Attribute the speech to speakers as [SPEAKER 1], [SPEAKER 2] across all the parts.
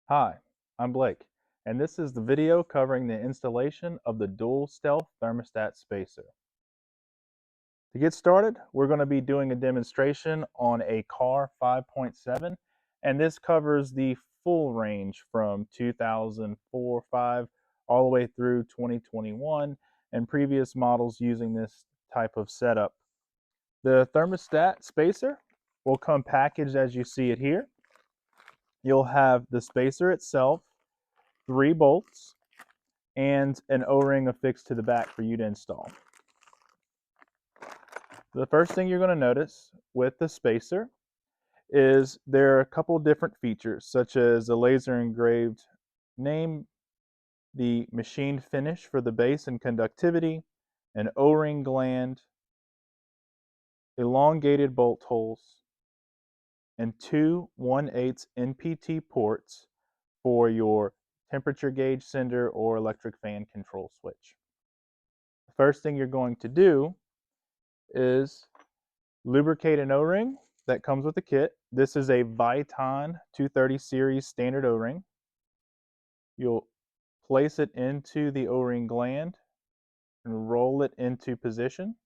[SPEAKER 1] Hi, I'm Blake, and this is the video covering the installation of the dual stealth thermostat spacer. To get started, we're going to be doing a demonstration on a car 5.7, and this covers the full range from 2004-5 all the way through 2021 and previous models using this type of setup. The thermostat spacer will come packaged as you see it here. You'll have the spacer itself, 3 bolts, and an O-ring affixed to the back for you to install. The first thing you're going to notice with the spacer is there are a couple different features, such as a laser engraved name, the machine finish for the base and conductivity, an O-ring gland, elongated bolt holes, and two 1/8 NPT ports for your temperature gauge sender or electric fan control switch. The first thing you're going to do is lubricate an O-ring that comes with the kit. This is a Viton 230 series standard O-ring. You'll place it into the O-ring gland and roll it into position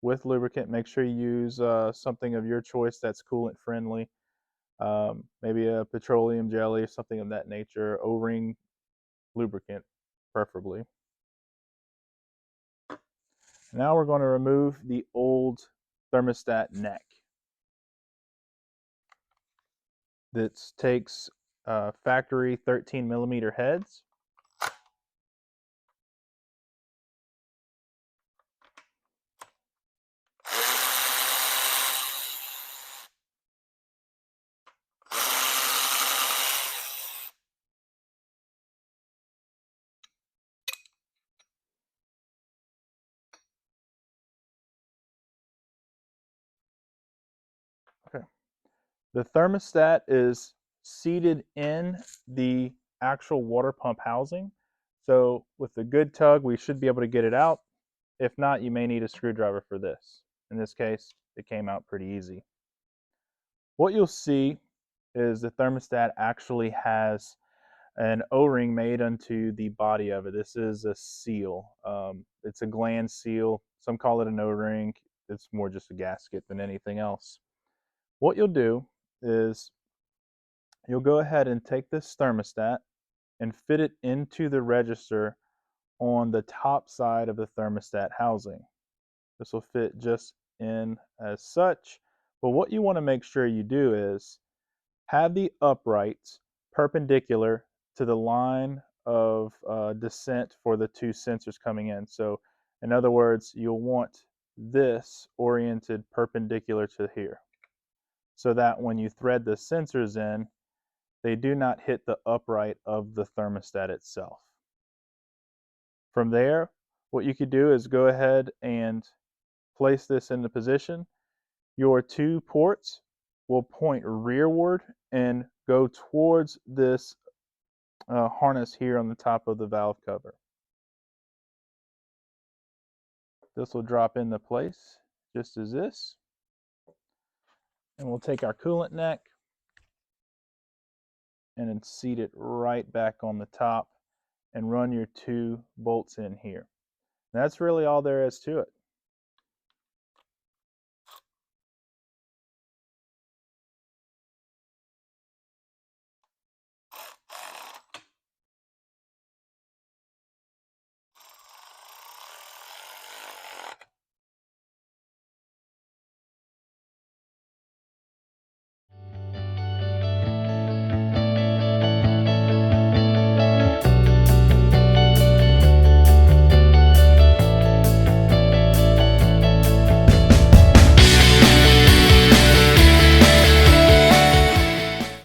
[SPEAKER 1] with lubricant. Make sure you use something of your choice that's coolant friendly, maybe a petroleum jelly, something of that nature, O-ring lubricant preferably. Now we're going to remove the old thermostat neck. This takes factory 13mm heads. Okay. The thermostat is seated in the actual water pump housing. So with a good tug, we should be able to get it out. If not, you may need a screwdriver for this. In this case, it came out pretty easy. What you'll see is the thermostat actually has an O-ring made onto the body of it. This is a seal. It's a gland seal. Some call it an O-ring. It's more just a gasket than anything else. What you'll do is you'll go ahead and take this thermostat and fit it into the register on the top side of the thermostat housing. This will fit just in as such, but what you want to make sure you do is have the uprights perpendicular to the line of descent for the two sensors coming in. So in other words, you'll want this oriented perpendicular to here, so that when you thread the sensors in, they do not hit the upright of the thermostat itself. From there, what you could do is go ahead and place this into position. Your two ports will point rearward and go towards this harness here on the top of the valve cover. This will drop into place just as this. And we'll take our coolant neck and then seat it right back on the top and run your 2 bolts in here. And that's really all there is to it.